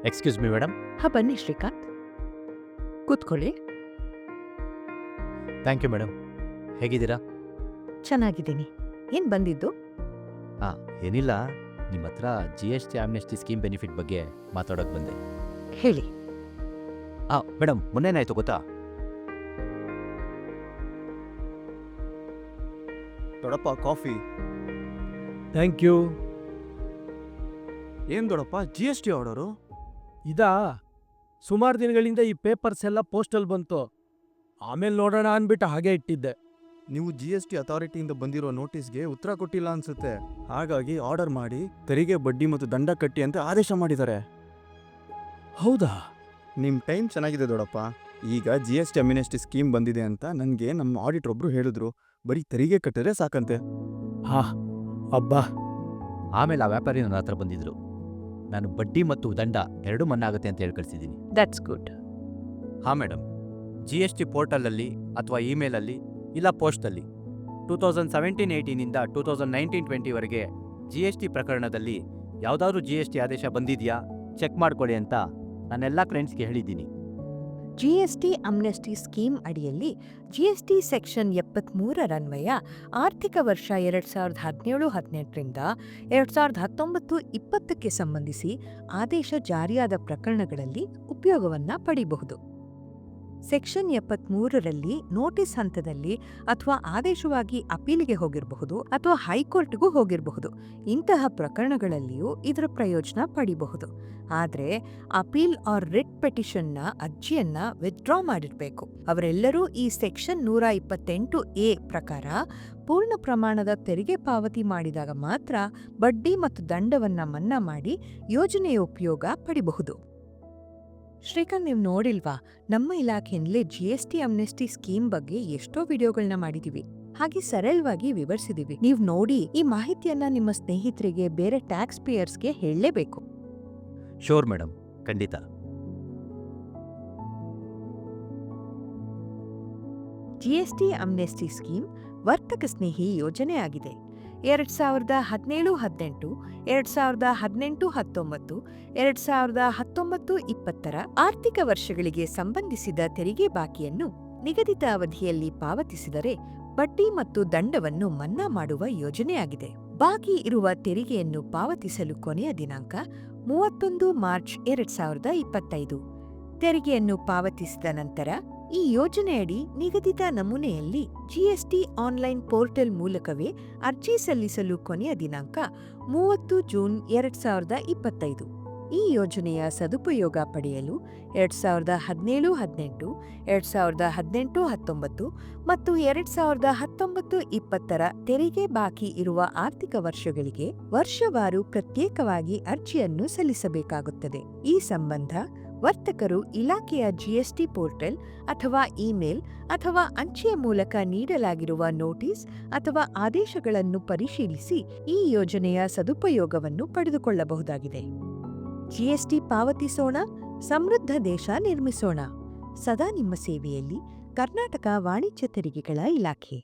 Excuse me madam. ಬನ್ನಿ ಶ್ರೀಕಾಂತ್, ಕೂತ್ಕೊಳ್ಳಿ. Thank you madam. ಹೇಗಿದ್ದೀರಾ? ಚೆನ್ನಾಗಿದ್ದೀನಿ. ಏನ್ ಬಂದಿದ್ದು? ಏನಿಲ್ಲ, ನಿಮ್ಮ ಹತ್ರ GST ಆಮ್ನೆಸ್ಟಿ ಸ್ಕೀಮ್ ಬೆನಿಫಿಟ್ ಬಗ್ಗೆ ಮಾತಾಡೋಕೆ ಬಂದೆ. ಹೇಳಿ. ಮೇಡಮ್, ಮೊನ್ನೆನಾಯ್ತು ಗೊತ್ತಾ? ದೊಡ್ಡಪ್ಪ ಕಾಫಿ. Thank you. ಏನು ದೊಡ್ಡಪ್ಪ GST ಆರ್ಡರು? ಇದಾ ಸುಮಾರು ದಿನಗಳಿಂದ ಈ ಪೇಪರ್ಸ್ ಎಲ್ಲ ಪೋಸ್ಟಲ್ ಬಂತು. ಆಮೇಲೆ ನೋಡೋಣ ಅಂದ್ಬಿಟ್ಟು ಹಾಗೆ ಇಟ್ಟಿದ್ದೆ. ನೀವು GST ಅಥಾರಿಟಿಯಿಂದ ಬಂದಿರೋ ನೋಟಿಸ್ಗೆ ಉತ್ತರ ಕೊಟ್ಟಿಲ್ಲ ಅನ್ಸುತ್ತೆ. ಹಾಗಾಗಿ ಆರ್ಡರ್ ಮಾಡಿ ತೆರಿಗೆ ಬಡ್ಡಿ ಮತ್ತು ದಂಡ ಕಟ್ಟಿ ಅಂತ ಆದೇಶ ಮಾಡಿದ್ದಾರೆ. ಹೌದಾ? ನಿಮ್ಮ ಟೈಮ್ ಚೆನ್ನಾಗಿದೆ ದೊಡ್ಡಪ್ಪ. ಈಗ GST ಅಮ್ನೆಸ್ಟಿ ಸ್ಕೀಮ್ ಬಂದಿದೆ ಅಂತ ನನಗೆ ನಮ್ಮ ಆಡಿಟರ್ ಒಬ್ರು ಹೇಳಿದ್ರು. ಬರೀ ತೆರಿಗೆ ಕಟ್ಟಿದ್ರೆ ಸಾಕಂತೆ. ಹಾ, ಅಬ್ಬಾ. ಆಮೇಲೆ ಆ ವ್ಯಾಪಾರಿ ನನ್ನ ಹತ್ರ ಬಂದಿದ್ರು. ನಾನು ಬಡ್ಡಿ ಮತ್ತು ದಂಡ ಎರಡೂ ಮನ್ನಾ ಆಗುತ್ತೆ ಅಂತ ಹೇಳಿ ಕಳಿಸಿದ್ದೀನಿ. That's good. ಹಾಂ ಮೇಡಮ್, GST ಪೋರ್ಟಲಲ್ಲಿ ಅಥವಾ ಇಮೇಲಲ್ಲಿ ಇಲ್ಲ ಪೋಸ್ಟಲ್ಲಿ 2017-18 2019-20 GST ಪ್ರಕರಣದಲ್ಲಿ ಯಾವುದಾದ್ರೂ GST ಆದೇಶ ಬಂದಿದೆಯಾ ಚೆಕ್ ಮಾಡ್ಕೊಳ್ಳಿ ಅಂತ ನಾನೆಲ್ಲ ಕ್ಲೈಂಟ್ಸ್ಗೆ ಹೇಳಿದ್ದೀನಿ. GST ಅಮ್ನೆಸ್ಟಿ ಸ್ಕೀಮ್ ಅಡಿಯಲ್ಲಿ GST ಸೆಕ್ಷನ್ 73 ಆರ್ಥಿಕ ವರ್ಷ 2017-18ರಿಂದ 2019-20ಕ್ಕೆ ಸಂಬಂಧಿಸಿ ಆದೇಶ ಜಾರಿಯಾದ ಪ್ರಕರಣಗಳಲ್ಲಿ ಉಪಯೋಗವನ್ನ ಪಡೆಯಬಹುದು. ಸೆಕ್ಷನ್ 73ರಲ್ಲಿ ನೋಟಿಸ್ ಹಂತದಲ್ಲಿ ಅಥವಾ ಆದೇಶವಾಗಿ ಅಪೀಲಿಗೆ ಹೋಗಿರಬಹುದು ಅಥವಾ ಹೈಕೋರ್ಟ್ಗೂ ಹೋಗಿರಬಹುದು. ಇಂತಹ ಪ್ರಕರಣಗಳಲ್ಲಿಯೂ ಇದರ ಪ್ರಯೋಜನ ಪಡೆಯಬಹುದು. ಆದರೆ ಅಪೀಲ್ ಆರ್ ರಿಟ್ ಪೆಟಿಷನ್ನ ಅರ್ಜಿಯನ್ನ ವಿತ್ಡ್ರಾ ಮಾಡಿರಬೇಕು. ಅವರೆಲ್ಲರೂ ಈ ಸೆಕ್ಷನ್ 128A ಪ್ರಕಾರ ಪೂರ್ಣ ಪ್ರಮಾಣದ ತೆರಿಗೆ ಪಾವತಿ ಮಾಡಿದಾಗ ಮಾತ್ರ ಬಡ್ಡಿ ಮತ್ತು ದಂಡವನ್ನ ಮನ್ನಾ ಮಾಡಿ ಯೋಜನೆಯ ಉಪಯೋಗ ಪಡೆಯಬಹುದು. ಶ್ರೀಕಾಂತ್, ನೀವು ನೋಡಿಲ್ವಾ, ನಮ್ಮ ಇಲಾಖೆಯಿಂದಲೇ GST ಅಮ್ನೆಸ್ಟಿ ಸ್ಕೀಮ್ ಬಗ್ಗೆ ಎಷ್ಟೋ ವಿಡಿಯೋಗಳನ್ನ ಮಾಡಿದೀವಿ, ಹಾಗೆ ಸರಳವಾಗಿ ವಿವರಿಸಿದೀವಿ. ನೀವು ನೋಡಿ ಈ ಮಾಹಿತಿಯನ್ನ ನಿಮ್ಮ ಸ್ನೇಹಿತರಿಗೆ, ಬೇರೆ ಟ್ಯಾಕ್ಸ್ ಪೇಯರ್ಸ್ಗೆ ಹೇಳಲೇಬೇಕು. ಶೋರ್ ಮೇಡಮ್, ಖಂಡಿತ. GST ಅಮ್ನೆಸ್ಟಿ ಸ್ಕೀಮ್ ವರ್ತಕ ಸ್ನೇಹಿ ಯೋಜನೆಯಾಗಿದೆ. 2017-18, 2018-19, 2019-20 ಆರ್ಥಿಕ ವರ್ಷಗಳಿಗೆ ಸಂಬಂಧಿಸಿದ ತೆರಿಗೆ ಬಾಕಿಯನ್ನು ನಿಗದಿತ ಅವಧಿಯಲ್ಲಿ ಪಾವತಿಸಿದರೆ ಬಡ್ಡಿ ಮತ್ತು ದಂಡವನ್ನು ಮನ್ನಾ ಮಾಡುವ ಯೋಜನೆಯಾಗಿದೆ. ಬಾಕಿ ಇರುವ ತೆರಿಗೆಯನ್ನು ಪಾವತಿಸಲು ಕೊನೆಯ ದಿನಾಂಕ 31 ಮಾರ್ಚ್ 2025. ತೆರಿಗೆಯನ್ನು ಪಾವತಿಸಿದ ನಂತರ ಈ ಯೋಜನೆಯಡಿ ನಿಗದಿತ ನಮೂನೆಯಲ್ಲಿ GST ಆನ್ಲೈನ್ ಪೋರ್ಟಲ್ ಮೂಲಕವೇ ಅರ್ಜಿ ಸಲ್ಲಿಸಲು ಕೊನೆಯ ದಿನಾಂಕ 30 ಜೂನ್ 2025. ಈ ಯೋಜನೆಯ ಸದುಪಯೋಗ ಪಡೆಯಲು 2017-18, 2018-19 ಮತ್ತು 2019-20 ತೆರಿಗೆ ಬಾಕಿ ಇರುವ ಆರ್ಥಿಕ ವರ್ಷಗಳಿಗೆ ವರ್ಷವಾರು ಪ್ರತ್ಯೇಕವಾಗಿ ಅರ್ಜಿಯನ್ನು ಸಲ್ಲಿಸಬೇಕಾಗುತ್ತದೆ. ಈ ಸಂಬಂಧ ವರ್ತಕರು ಇಲಾಖೆಯ GST ಪೋರ್ಟಲ್ ಅಥವಾ ಇಮೇಲ್ ಅಥವಾ ಅಂಚೆಯ ಮೂಲಕ ನೀಡಲಾಗಿರುವ ನೋಟಿಸ್ ಅಥವಾ ಆದೇಶಗಳನ್ನು ಪರಿಶೀಲಿಸಿ ಈ ಯೋಜನೆಯ ಸದುಪಯೋಗವನ್ನು ಪಡೆದುಕೊಳ್ಳಬಹುದಾಗಿದೆ. GST ಪಾವತಿಸೋಣ, ಸಮೃದ್ಧ ದೇಶ ನಿರ್ಮಿಸೋಣ. ಸದಾ ನಿಮ್ಮ ಸೇವೆಯಲ್ಲಿ ಕರ್ನಾಟಕ ವಾಣಿಜ್ಯ ತೆರಿಗೆಗಳ ಇಲಾಖೆ.